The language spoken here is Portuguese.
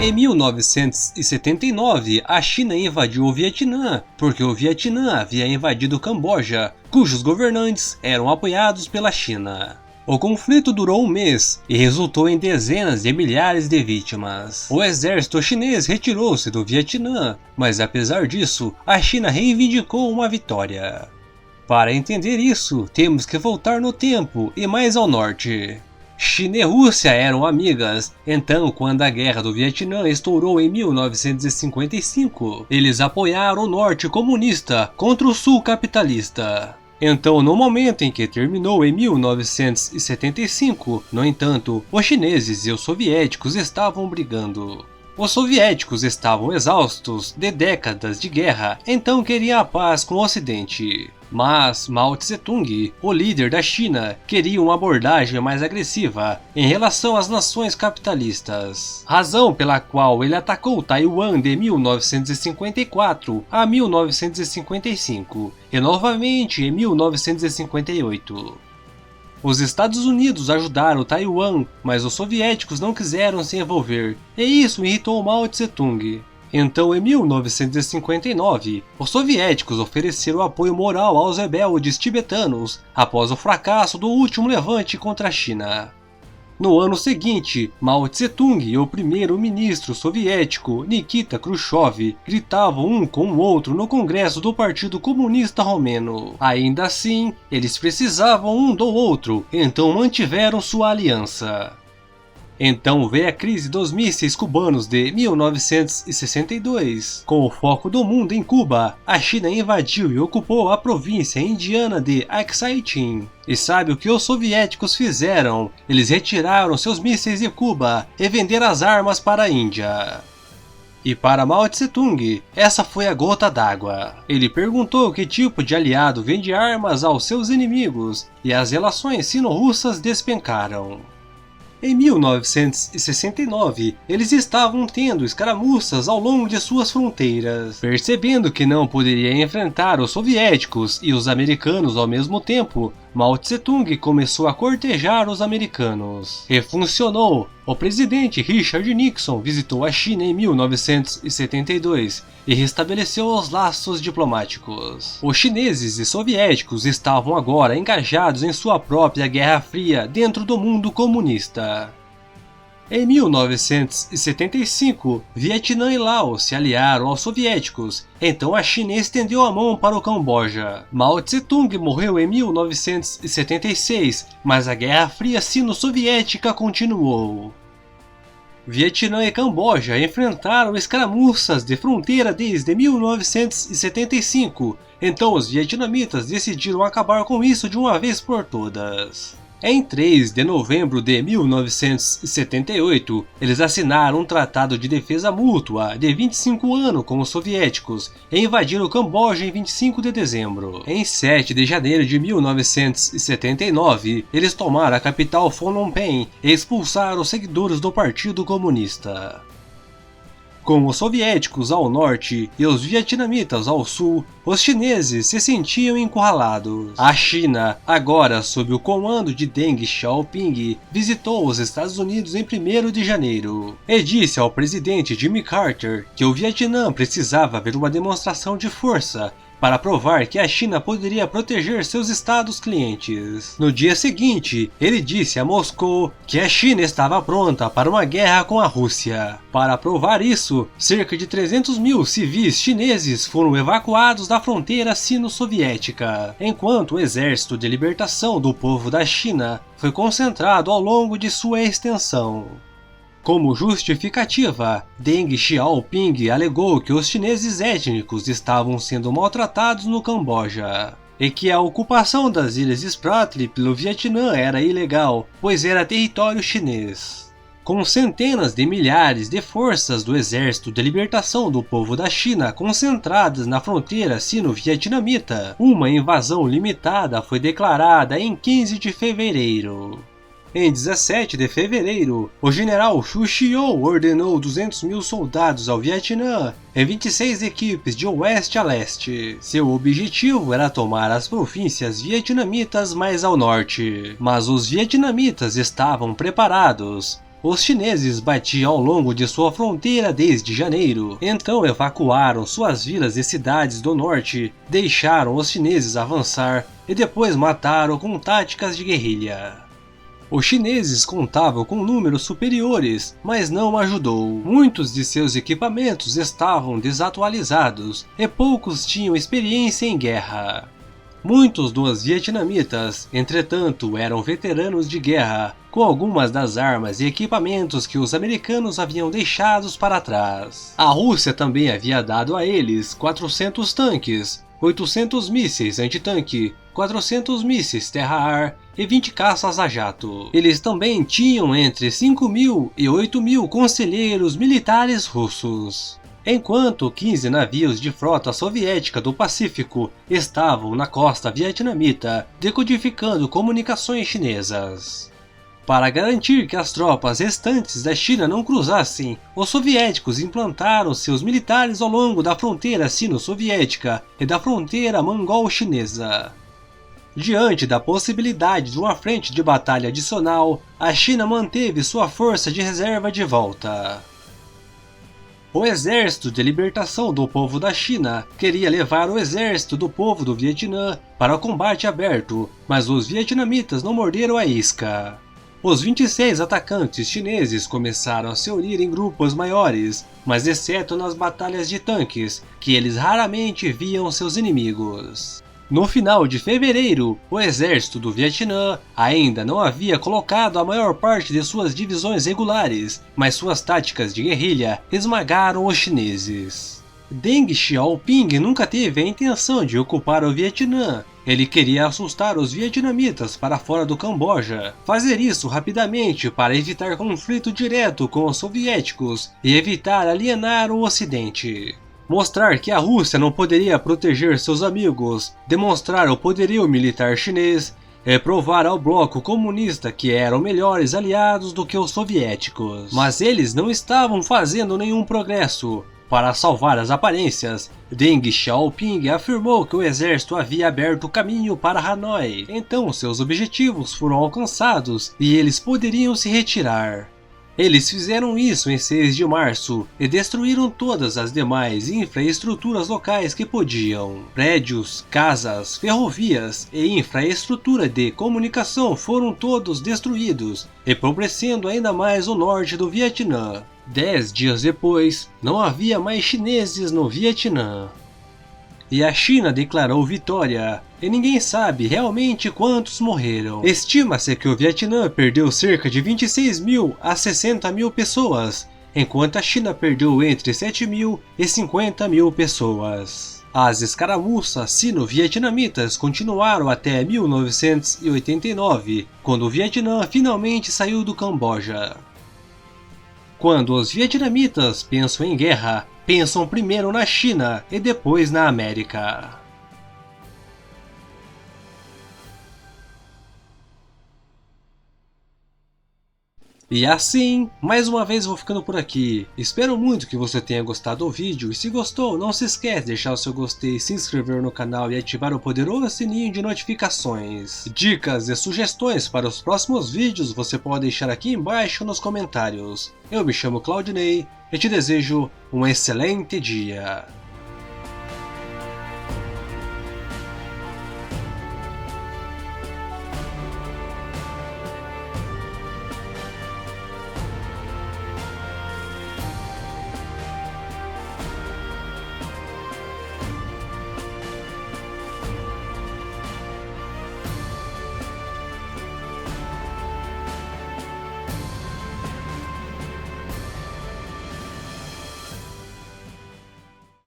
Em 1979, a China invadiu o Vietnã, porque o Vietnã havia invadido o Camboja, cujos governantes eram apoiados pela China. O conflito durou um mês e resultou em dezenas de milhares de vítimas. O exército chinês retirou-se do Vietnã, mas apesar disso, a China reivindicou uma vitória. Para entender isso, temos que voltar no tempo e mais ao norte. China e Rússia eram amigas, então quando a Guerra do Vietnã estourou em 1955, eles apoiaram o norte comunista contra o sul capitalista. Então, no momento em que terminou em 1975, no entanto, os chineses e os soviéticos estavam brigando. Os soviéticos estavam exaustos de décadas de guerra, então queriam a paz com o Ocidente. Mas Mao Tse-tung, o líder da China, queria uma abordagem mais agressiva em relação às nações capitalistas, razão pela qual ele atacou Taiwan de 1954 a 1955 e novamente em 1958. Os Estados Unidos ajudaram Taiwan, mas os soviéticos não quiseram se envolver, e isso irritou Mao Tse-tung. Então, em 1959, os soviéticos ofereceram apoio moral aos rebeldes tibetanos após o fracasso do último levante contra a China. No ano seguinte, Mao Tse-tung e o primeiro-ministro soviético Nikita Khrushchev gritavam um com o outro no Congresso do Partido Comunista Romeno. Ainda assim, eles precisavam um do outro, então mantiveram sua aliança. Então veio a crise dos mísseis cubanos de 1962. Com o foco do mundo em Cuba, a China invadiu e ocupou a província indiana de Aksai-Chin. E sabe o que os soviéticos fizeram? Eles retiraram seus mísseis de Cuba e venderam as armas para a Índia. E para Mao Tse-tung, essa foi a gota d'água. Ele perguntou que tipo de aliado vende armas aos seus inimigos, e as relações sino-russas despencaram. Em 1969, eles estavam tendo escaramuças ao longo de suas fronteiras. Percebendo que não poderia enfrentar os soviéticos e os americanos ao mesmo tempo, Mao Tse-tung começou a cortejar os americanos. E funcionou! O presidente Richard Nixon visitou a China em 1972 e restabeleceu os laços diplomáticos. Os chineses e soviéticos estavam agora engajados em sua própria Guerra Fria dentro do mundo comunista. Em 1975, Vietnã e Laos se aliaram aos soviéticos, então a China estendeu a mão para o Camboja. Mao Tse-tung morreu em 1976, mas a Guerra Fria sino-soviética continuou. Vietnã e Camboja enfrentaram escaramuças de fronteira desde 1975, então os vietnamitas decidiram acabar com isso de uma vez por todas. Em 3 de novembro de 1978, eles assinaram um tratado de defesa mútua de 25 anos com os soviéticos e invadiram o Camboja em 25 de dezembro. Em 7 de janeiro de 1979, eles tomaram a capital Phnom Penh e expulsaram os seguidores do Partido Comunista. Com os soviéticos ao norte e os vietnamitas ao sul, os chineses se sentiam encurralados. A China, agora sob o comando de Deng Xiaoping, visitou os Estados Unidos em 1º de janeiro e disse ao presidente Jimmy Carter que o Vietnã precisava ver uma demonstração de força para provar que a China poderia proteger seus estados clientes. No dia seguinte, ele disse a Moscou que a China estava pronta para uma guerra com a Rússia. Para provar isso, cerca de 300 mil civis chineses foram evacuados da fronteira sino-soviética, enquanto o Exército de Libertação do Povo da China foi concentrado ao longo de sua extensão. Como justificativa, Deng Xiaoping alegou que os chineses étnicos estavam sendo maltratados no Camboja e que a ocupação das ilhas Spratly pelo Vietnã era ilegal, pois era território chinês. Com centenas de milhares de forças do Exército de Libertação do Povo da China concentradas na fronteira sino-vietnamita, uma invasão limitada foi declarada em 15 de fevereiro. Em 17 de fevereiro, o general Hu Xiou ordenou 200 mil soldados ao Vietnã em 26 equipes de oeste a leste. Seu objetivo era tomar as províncias vietnamitas mais ao norte, mas os vietnamitas estavam preparados. Os chineses batiam ao longo de sua fronteira desde janeiro, então evacuaram suas vilas e cidades do norte, deixaram os chineses avançar e depois mataram com táticas de guerrilha. Os chineses contavam com números superiores, mas não ajudou. Muitos de seus equipamentos estavam desatualizados e poucos tinham experiência em guerra. Muitos dos vietnamitas, entretanto, eram veteranos de guerra, com algumas das armas e equipamentos que os americanos haviam deixados para trás. A Rússia também havia dado a eles 400 tanques, 800 mísseis antitanque, 400 mísseis terra-ar e 20 caças a jato. Eles também tinham entre 5.000 e 8.000 conselheiros militares russos. Enquanto 15 navios de frota soviética do Pacífico estavam na costa vietnamita, decodificando comunicações chinesas. Para garantir que as tropas restantes da China não cruzassem, os soviéticos implantaram seus militares ao longo da fronteira sino-soviética e da fronteira mongol-chinesa. Diante da possibilidade de uma frente de batalha adicional, a China manteve sua força de reserva de volta. O Exército de Libertação do Povo da China queria levar o exército do povo do Vietnã para o combate aberto, mas os vietnamitas não morderam a isca. Os 26 atacantes chineses começaram a se unir em grupos maiores, mas exceto nas batalhas de tanques, que eles raramente viam seus inimigos. No final de fevereiro, o exército do Vietnã ainda não havia colocado a maior parte de suas divisões regulares, mas suas táticas de guerrilha esmagaram os chineses. Deng Xiaoping nunca teve a intenção de ocupar o Vietnã. Ele queria assustar os vietnamitas para fora do Camboja, fazer isso rapidamente para evitar conflito direto com os soviéticos e evitar alienar o Ocidente. Mostrar que a Rússia não poderia proteger seus amigos, demonstrar o poderio militar chinês e provar ao bloco comunista que eram melhores aliados do que os soviéticos. Mas eles não estavam fazendo nenhum progresso. Para salvar as aparências, Deng Xiaoping afirmou que o exército havia aberto caminho para Hanoi, então seus objetivos foram alcançados e eles poderiam se retirar. Eles fizeram isso em 6 de março e destruíram todas as demais infraestruturas locais que podiam. Prédios, casas, ferrovias e infraestrutura de comunicação foram todos destruídos, empobrecendo ainda mais o norte do Vietnã. 10 dias depois, não havia mais chineses no Vietnã. E a China declarou vitória, e ninguém sabe realmente quantos morreram. Estima-se que o Vietnã perdeu cerca de 26.000 a 60.000 pessoas, enquanto a China perdeu entre 7.000 e 50.000 pessoas. As escaramuças sino-vietnamitas continuaram até 1989, quando o Vietnã finalmente saiu do Camboja. Quando os vietnamitas pensam em guerra, pensam primeiro na China e depois na América. E assim, mais uma vez vou ficando por aqui. Espero muito que você tenha gostado do vídeo e se gostou, não se esquece de deixar o seu gostei, se inscrever no canal e ativar o poderoso sininho de notificações. Dicas e sugestões para os próximos vídeos você pode deixar aqui embaixo nos comentários. Eu me chamo Claudinei e te desejo um excelente dia.